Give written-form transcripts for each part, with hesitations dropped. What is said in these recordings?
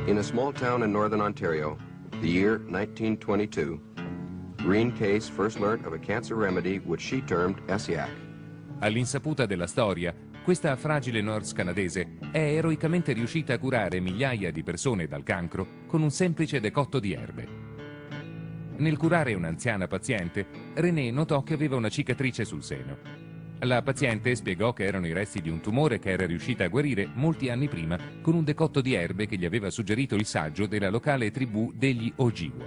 In a small town in northern Ontario, the year 1922, Rene Caisse first learnt of a cancer remedy which she termed ESSIAC. All'insaputa della storia, questa fragile nurse canadese è eroicamente riuscita a curare migliaia di persone dal cancro con un semplice decotto di erbe. Nel curare un'anziana paziente, René notò che aveva una cicatrice sul seno. La paziente spiegò che erano i resti di un tumore che era riuscita a guarire molti anni prima con un decotto di erbe che gli aveva suggerito il saggio della locale tribù degli Ojibwa.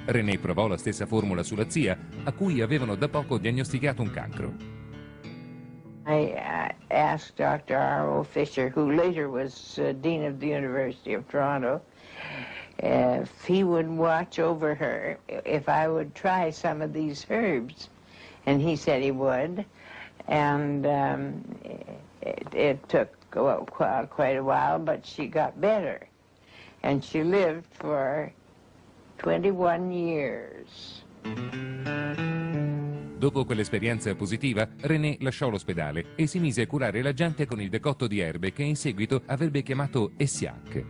René provò la stessa formula sulla zia, a cui avevano da poco diagnosticato un cancro. I asked Dr. R.O. Fisher, who later was Dean of the University of Toronto, if he would watch over her, if I would try some of these herbs. And he said he would, and it took quite a while, but she got better. And she lived for 21 years. Dopo quell'esperienza positiva, René lasciò l'ospedale e si mise a curare la gente con il decotto di erbe che in seguito avrebbe chiamato ESSIAC.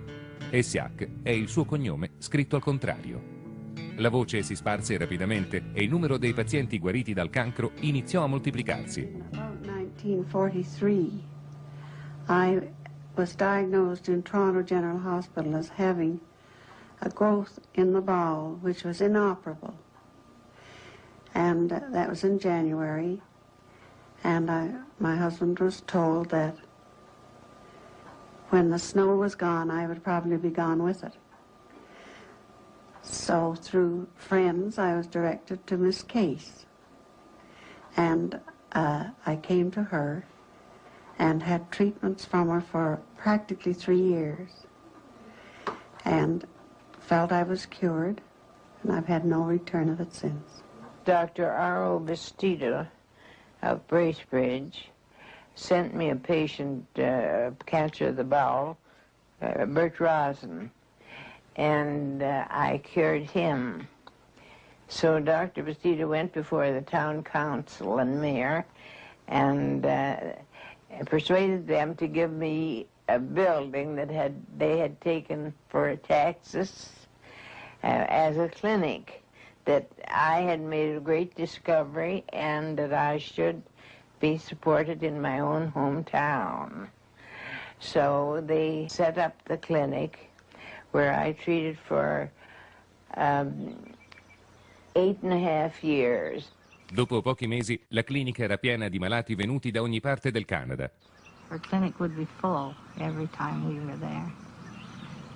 ESSIAC è il suo cognome scritto al contrario. La voce si sparse rapidamente e il numero dei pazienti guariti dal cancro iniziò a moltiplicarsi. In about 1943, I was diagnosed in Toronto General Hospital as having a growth in the bowel which was inoperable. And that was in January, and my husband was told that when the snow was gone, I would probably be gone with it. So through friends, I was directed to Miss Caisse, and I came to her and had treatments from her for practically 3 years, and felt I was cured, and I've had no return of it since. Dr. R.O. Bastida of Bracebridge sent me a patient, cancer of the bowel, Bert Rosen, and I cured him. So Dr. Bastida went before the town council and mayor and persuaded them to give me a building that they had taken for taxes as a clinic, that I had made a great discovery and that I should be supported in my own hometown. So they set up the clinic where I treated for 8.5 years. Dopo pochi mesi, la clinica era piena di malati venuti da ogni parte del Canada. Her clinic would be full every time we were there.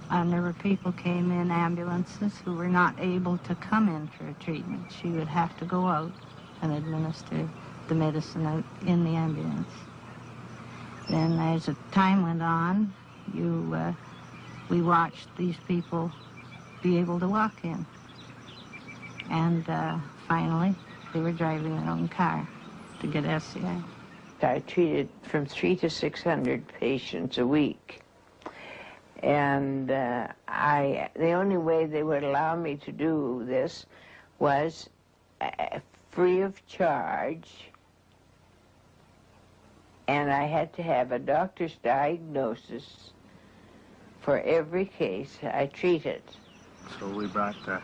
And there were people came in ambulances who were not able to come in for a treatment. She would have to go out and administer the medicine out in the ambulance. Then as the time went on, we watched these people be able to walk in. And finally, they were driving their own car to get SCI. I treated from 300 to 600 patients a week. And the only way they would allow me to do this was free of charge, and I had to have a doctor's diagnosis for every case I treated. So we brought the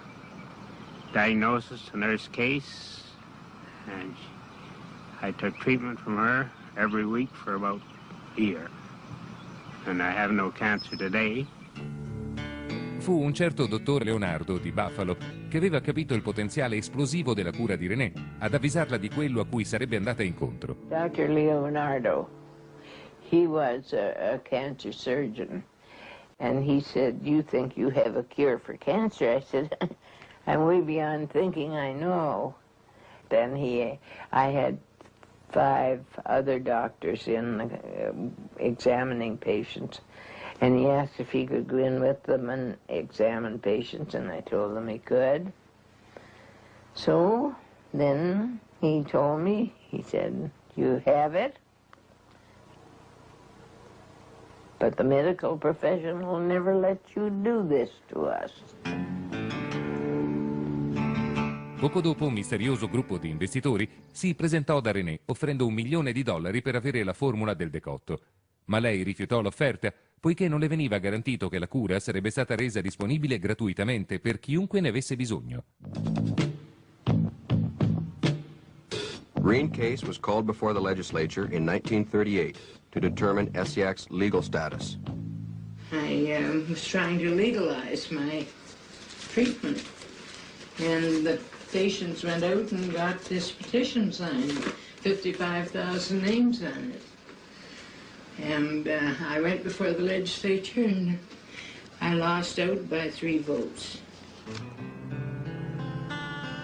diagnosis to Nurse Caisse, and I took treatment from her every week for about a year. And I have no cancer today. Fu un certo dottor Leonardo di Buffalo che aveva capito il potenziale esplosivo della cura di René ad avvisarla di quello a cui sarebbe andata incontro. Dr. Leonardo, he was a cancer surgeon, and he said, "You think you have a cure for cancer?" I said, "I'm way beyond thinking I know." Then I had 5 other doctors in examining patients, and he asked if he could go in with them and examine patients, and I told him he could. So then he told me, he said, "You have it, but the medical profession will never let you do this to us." Poco dopo un misterioso gruppo di investitori si presentò da René offrendo $1 milione per avere la formula del decotto. Ma lei rifiutò l'offerta poiché non le veniva garantito che la cura sarebbe stata resa disponibile gratuitamente per chiunque ne avesse bisogno. Rene Caisse was called before the legislature in 1938 to determine SEAC's legal status. I was trying to legalize my treatment, and the patients went out and got this petition signed, 55,000 names on it. And I went before the legislature and I lost out by 3 votes.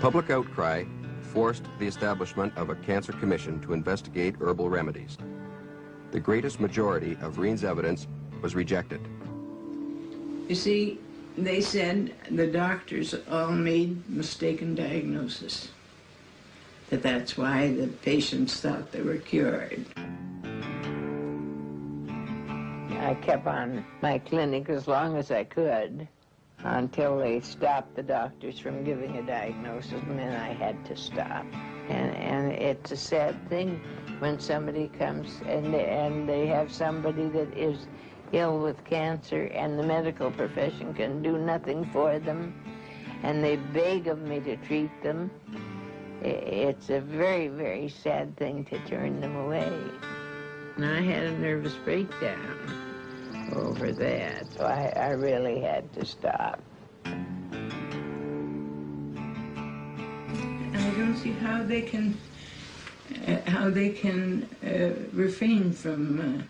Public outcry forced the establishment of a cancer commission to investigate herbal remedies. The greatest majority of Rene's evidence was rejected. You see, they said the doctors all made mistaken diagnosis, that's why the patients thought they were cured. I kept on my clinic as long as I could until they stopped the doctors from giving a diagnosis, and then I had to stop. And it's a sad thing when somebody comes and they have somebody that is ill with cancer and the medical profession can do nothing for them, and they beg of me to treat them. It's a very, very sad thing to turn them away. And I had a nervous breakdown over that, so I really had to stop. I don't see how they can refrain from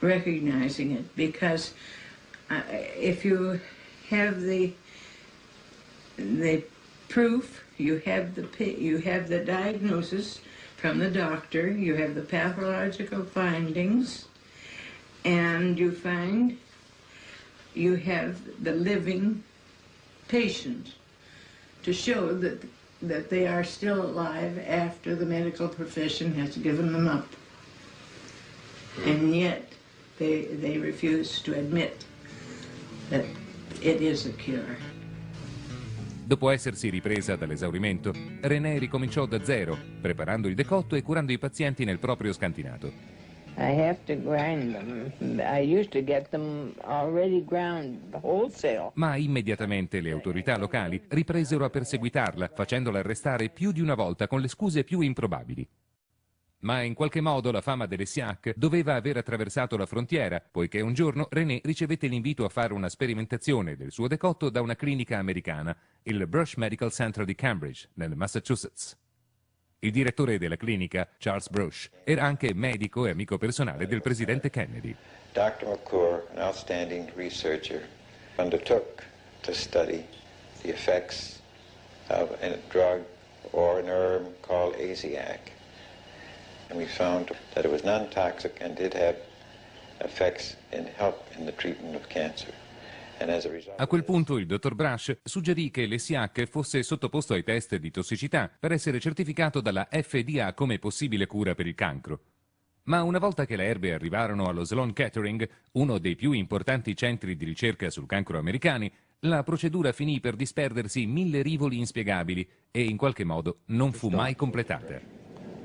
recognizing it, because if you have the proof, you have the diagnosis from the doctor, you have the pathological findings, and you find you have the living patient to show that they are still alive after the medical profession has given them up. And yet they refuse to admit that it is a cure. Dopo essersi ripresa dall'esaurimento, René ricominciò da zero, preparando il decotto e curando i pazienti nel proprio scantinato. I have to grind them. I used to get them already ground wholesale. Ma immediatamente le autorità locali ripresero a perseguitarla, facendola arrestare più di una volta con le scuse più improbabili. Ma in qualche modo la fama delle SEAC doveva aver attraversato la frontiera, poiché un giorno René ricevette l'invito a fare una sperimentazione del suo decotto da una clinica americana, il Brush Medical Center di Cambridge, nel Massachusetts. Il direttore della clinica, Charles Brush, era anche medico e amico personale del presidente Kennedy. Dr. McClure, an outstanding researcher, undertook to study the effects of a drug or an herb called ASIAC. And we found that it was non-toxic and did have effects in help in the treatment of cancer. A quel punto il dottor Brush suggerì che l'ESIAC fosse sottoposto ai test di tossicità per essere certificato dalla FDA come possibile cura per il cancro. Ma una volta che le erbe arrivarono allo Sloan Kettering, uno dei più importanti centri di ricerca sul cancro americani, la procedura finì per disperdersi in 1000 rivoli inspiegabili e in qualche modo non fu mai completata.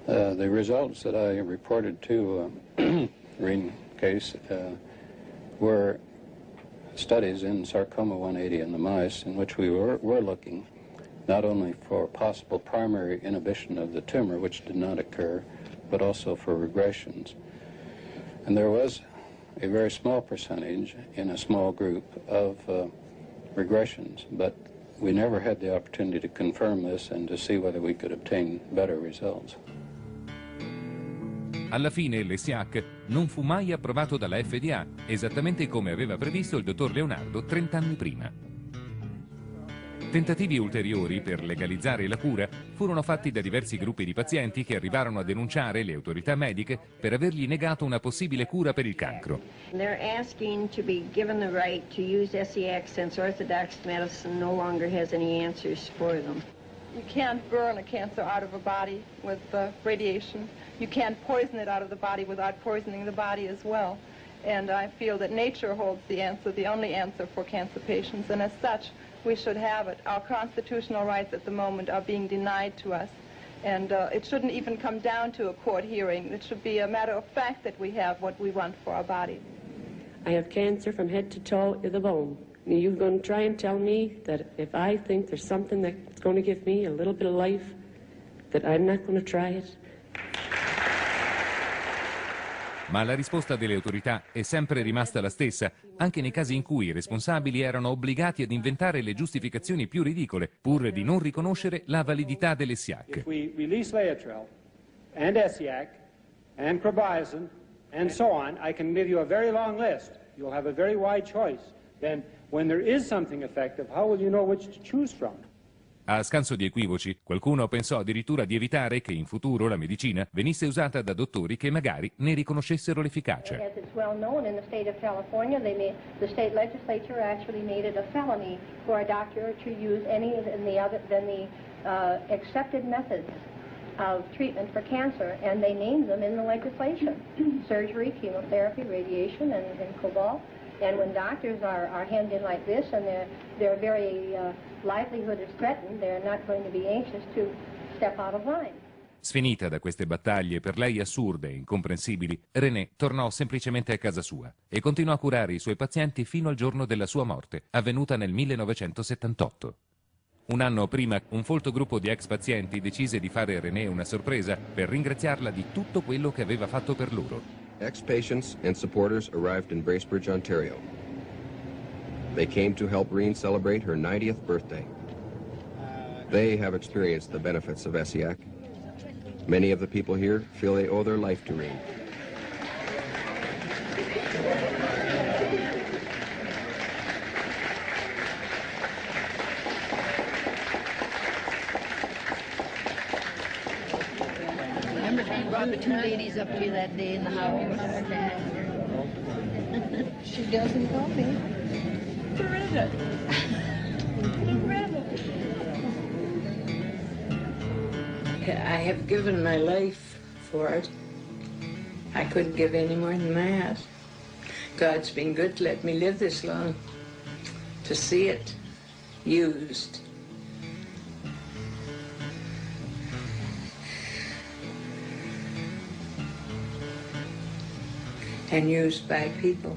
The results that I reported to Rene Caisse were studies in sarcoma 180 in the mice, in which we were looking not only for possible primary inhibition of the tumor, which did not occur, but also for regressions. And there was a very small percentage in a small group of regressions, but we never had the opportunity to confirm this and to see whether we could obtain better results. Alla fine l'ESIAC non fu mai approvato dalla FDA, esattamente come aveva previsto il dottor Leonardo 30 anni prima. Tentativi ulteriori per legalizzare la cura furono fatti da diversi gruppi di pazienti che arrivarono a denunciare le autorità mediche per avergli negato una possibile cura per il cancro. They're asking to be given the right to use SEX since orthodox medicine no longer has any answers for them. You can't burn a cancer out of a body with radiation. You can't poison it out of the body without poisoning the body as well. And I feel that nature holds the answer, the only answer for cancer patients. And as such, we should have it. Our constitutional rights at the moment are being denied to us. And it shouldn't even come down to a court hearing. It should be a matter of fact that we have what we want for our body. I have cancer from head to toe of the bone. You're going to try and tell me that if I think there's something that's going to give me a little bit of life, that I'm not going to try it? Ma la risposta delle autorità è sempre rimasta la stessa, anche nei casi in cui i responsabili erano obbligati ad inventare le giustificazioni più ridicole, pur di non riconoscere la validità dell'ESIAC. If we release Laetrile and ESIAC and Proibite and so on, I can give you a very long list. You'll have a very wide choice. Then, when there is something effective, how will you know which to choose from? A scanso di equivoci, qualcuno pensò addirittura di evitare che in futuro la medicina venisse usata da dottori che magari ne riconoscessero l'efficacia. As it's well known in the state of California, the state legislature actually made it a felony for a doctor to use any than the accepted methods of treatment for cancer, and they named them in the legislation: surgery, chemotherapy, radiation, and cobalt. And when doctors are hemmed in like this, and their very livelihood is threatened, they're not going to be anxious to step out of line. Sfinita da queste battaglie per lei assurde e incomprensibili, René tornò semplicemente a casa sua e continuò a curare i suoi pazienti fino al giorno della sua morte, avvenuta nel 1978. Un anno prima, un folto gruppo di ex pazienti decise di fare a René una sorpresa per ringraziarla di tutto quello che aveva fatto per loro. Ex-patients and supporters arrived in Bracebridge, Ontario. They came to help Rene celebrate her 90th birthday. They have experienced the benefits of ESIAC. Many of the people here feel they owe their life to Rene. Brought the two ladies up here that day in the house. She doesn't know me. Loretta. Loretta. I have given my life for it. I couldn't give any more than that. God's been good to let me live this long, to see it used. And used by people.